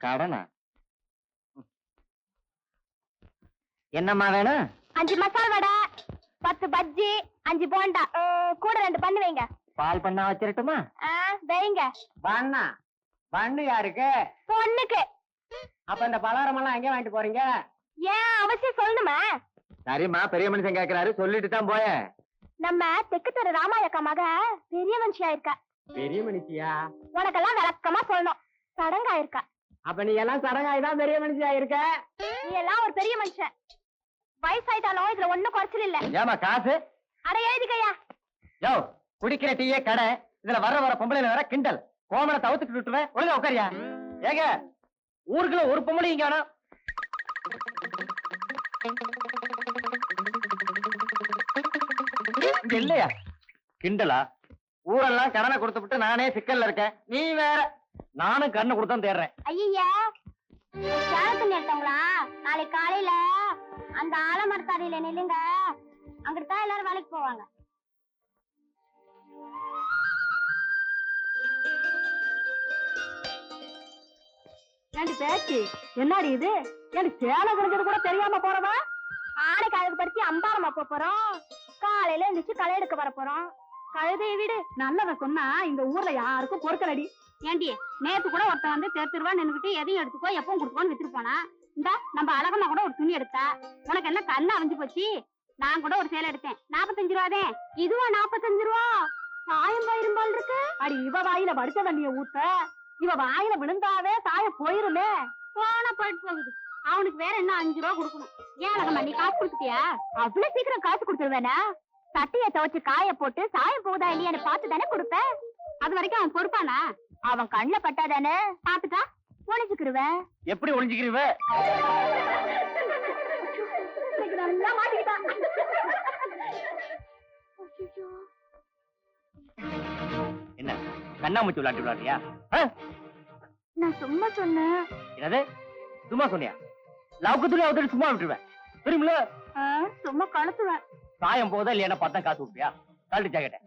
கடனா? என்னம்மா வேணும்? 5 மசால் வடை, 10 பஜ்ஜி, 5 போண்டா, கூட 2 பண்ணு வைங்க. பால் பண்ணா வச்சிரட்டுமா? வைங்க. பண்ணா? பண்ணு யாருக்கு? பொண்ணுக்கு. அப்ப இந்த பலகாரம் எல்லாம் எங்க வாங்கிட்டு போறீங்க? ஏன் அவசியம் சொல்லணுமா? சரிம்மா, பெரிய மனுஷன் கேக்குறாரு, சொல்லிட்டு தான் போய. நம்ம தெற்கு தெரு ராமாயக்கா மக பெரிய மனுஷியா இருக்கா. பெரிய மனுஷியா? உனக்கெல்லாம் விளக்கமா சொல்லணும். சடங்கா இருக்கா. அப்ப நீ எல்லாம் சடங்காய்தான் பெரிய மனுஷியா இருக்க. நீ எல்லாம் ஒரு பெரிய மனுஷன். வயசாயிட்டாலும் இதுல ஒண்ணும் குறைச்சல் இல்ல. ஏமா காசு? அட எழுதிக்கையா. யோ, குடிக்கிற டீயே கடை, இதுல வர பொம்பளை வேற கிண்டல். கோமனை தவிர்த்துட்டு விட்டுருவேன். ஒழுங்கா உட்காரியா? ஏங்க, ஊருக்குள்ள ஒரு பொம்பளை இங்க வேணும். இங்க இல்லையா? கிண்டலா? ஊரெல்லாம் கடனை கொடுத்துட்டு நானே சிக்கல்ல இருக்கேன். நீ வேற. நானும் கண்ணு கொடுத்தான் தேடுறேன். ஐயா, சேலத்து நேர்த்தவங்களா? நாளைக்கு காலையில அந்த ஆலமரத்தாடியில நில்லுங்க. அங்கிட்டுதான் எல்லாரும் வேலைக்கு போவாங்க. ஏண்டி பேச்சு என்னடி இது? எனக்கு சேலை குறைஞ்சது கூட தெரியாம போறவா? ஆடை கழுகு படுத்தி அம்பாரமா போறோம். காலையில எந்திரிச்சு களை எடுக்க வர போறோம். கழுதையை விடு. நல்லத சொன்னா இந்த ஊர்ல யாருக்கும் பொறுக்கலடி. ஏண்டி, நேத்து கூட ஒருத்தன் வந்து தெருவா நின்னுகிட்டு எதையும் எடுத்துக்கோ எப்பவும் கொடுத்துக்கோன்னு வித்துட்டு போனா. இந்த நம்ம அழகமா கூட ஒரு துணி எடுத்தா. உனக்கு என்ன கண்ணு அழிஞ்சு போச்சு? நான் கூட ஒரு சேலை எடுத்தேன், 45 ரூபாதே. இதுவா 45 ரூபா? சாயம் போயிரும்போல் இருக்கு. அடி, இவ வாயில வடிச்ச தண்ணிய ஊத்த, இவ வாயில விழுந்தாவே சாயம் போயிருமே. போனா போயிட்டு போகுது. அவனுக்கு வேற என்ன 5 ரூபா கொடுக்கணும். ஏன் அழகம்மா, நீ காசு கொடுத்துட்டியா? அவ்வளவு சீக்கிரம் காசு கொடுத்துருவேனா? சட்டையை துவைச்சு காய போட்டு சாயம் போகுதா இல்லையான்னு பார்த்து தானே கொடுப்ப. அது வரைக்கும் அவன் பொறுப்பானா? அவன் கண்ணுல பட்டாதானே பாத்துட்டா ஒளிஞ்சுக்கிருவேன். எப்படி ஒளிஞ்சுக்கிறீவ? நல்லா மாட்டிக்கிட்டான். என்ன கண்ணாமூச்சி விளையாடுறியா? நான் சும்மா சொன்னேன். என்னது சும்மா சொன்னியா? லவுக்கு துணி அவதரி சும்மா விட்டுருவேன். தெரியுமில்ல? சும்மா கழுத்துவேன். சாயம் போதா இல்லையா பார்த்தா காசு கொடுப்பியா? கழட்டு ஜாக்கெட்டேன்.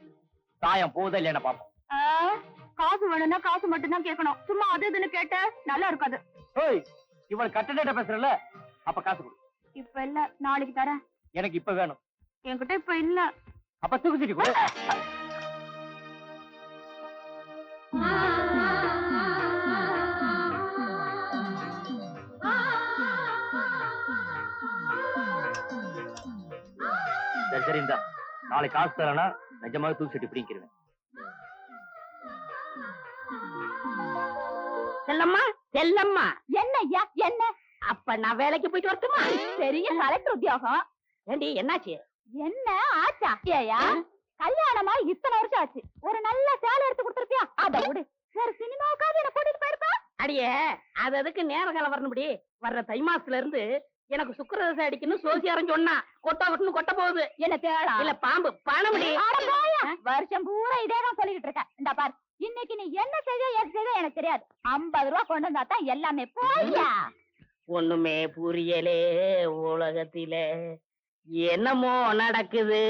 சாயம் போதா இல்லையா பாப்போம். காசு வேணும்னா காசு மட்டும் தான் கேட்கணும். சும்மா அது இதுன்னு கேட்ட நல்லா இருக்காது. ஓய், இவன் கட்டடேட்ட பேசுறல, அப்ப காசு கொடு. இப்ப இல்ல, நாளைக்கு தரேன். எனக்கு இப்ப வேணும். என்கிட்ட இப்ப இல்ல. அப்ப தூக்குச்சிட்டு கொடு. சரி, இந்த நாளைக்கு காசு தரனா நிஜமாக தூக்கிட்டு பிடிக்கிறேன். செல்லம்மா, செல்லம்மா. என்ன ஐயா, என்ன? அப்ப நான் வேலைக்கு போயிட்டு வரட்டுமா? பெரிய கலெக்டர் உத்தியோகம். ஏண்டி, என்னாச்சு? என்ன ஆச்சா? ஐயா, கல்யாணமா இத்தனை வருஷம் ஆச்சு. ஒரு நல்ல சேலை எடுத்து கொடுத்துருப்பியா? அத விடு. வேற சினிமாவுக்காவது என்ன கூட்டிட்டு போயிருப்பா? அடியே, அது அதுக்கு நேர காலம் வரணும்படி. வர்ற தை மாசத்துல இருந்து எனக்கு சுக்கரதசை அடிக்கணும் சோசியாரம் சொன்னா. கொட்டா விட்டுன்னு கொட்ட போகுது. என்ன தேடா? இல்ல பாம்பு பணமுடி. வருஷம் பூரா இதேதான் சொல்லிக்கிட்டு இருக்க. இந்த பாரு, இன்னைக்கு நீ என்ன செய்ய எது செய்ய எனக்கு தெரியாது. 50 ரூபா கொண்டு வந்தா தான் எல்லாமே. போயா? ஒண்ணுமே புரியலே உலகத்தில என்னமோ நடக்குது.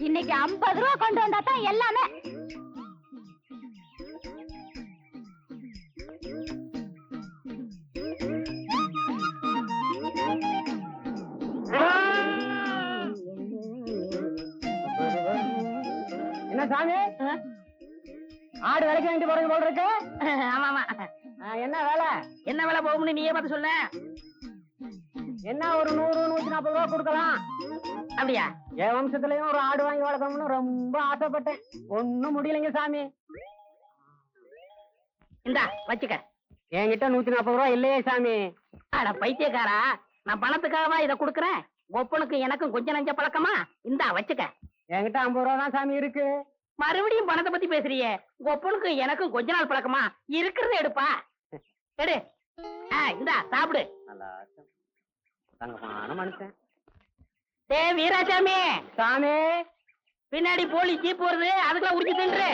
இன்னைக்கு 50 ரூபா கொண்டு வந்தா தான் எல்லாமே. என்ன சாமி, ஆடு விலைக்கு வாங்கிட்டு போறது போல இருக்கு? ஆமா ஆமா. என்ன வேலை? என்ன வேலை போகும்னு நீயே பார்த்து சொல்ல. என்ன ஒரு 100 140 ரூபா கொடுக்கலாம். அப்படியா? என் வம்சத்துலயும் ஒரு ஆடு வாங்கி வளர்க்கணும்னு ரொம்ப ஆசைப்பட்டேன். ஒண்ணும் முடியலைங்க சாமி. இந்தா வச்சுக்க. என்கிட்ட 140 ரூபா இல்லையே சாமி. அட பைத்தியக்காரா, நான் பணத்துக்காகவா இதை கொடுக்குறேன்? ஒப்பனுக்கு எனக்கும் கொஞ்சம் நஞ்ச பழக்கமா? இந்தா வச்சுக்க. என்கிட்ட 50 ரூபா தான் சாமி இருக்கு. மறுபடியும் பணத்தை பத்தி பேசுறியே. ஒப்பனுக்கு எனக்கும் கொஞ்ச நாள் பழக்கமா? இருக்கிறத எடுப்பா. எடு. இந்தா சாப்பிடு. நல்லா தங்கமான மனுஷன். வீராசாமி சாமி, பின்னாடி போலீஸ் ஜீப் வருது, அதுக்கெல்லாம் உரிச்சு தின்று.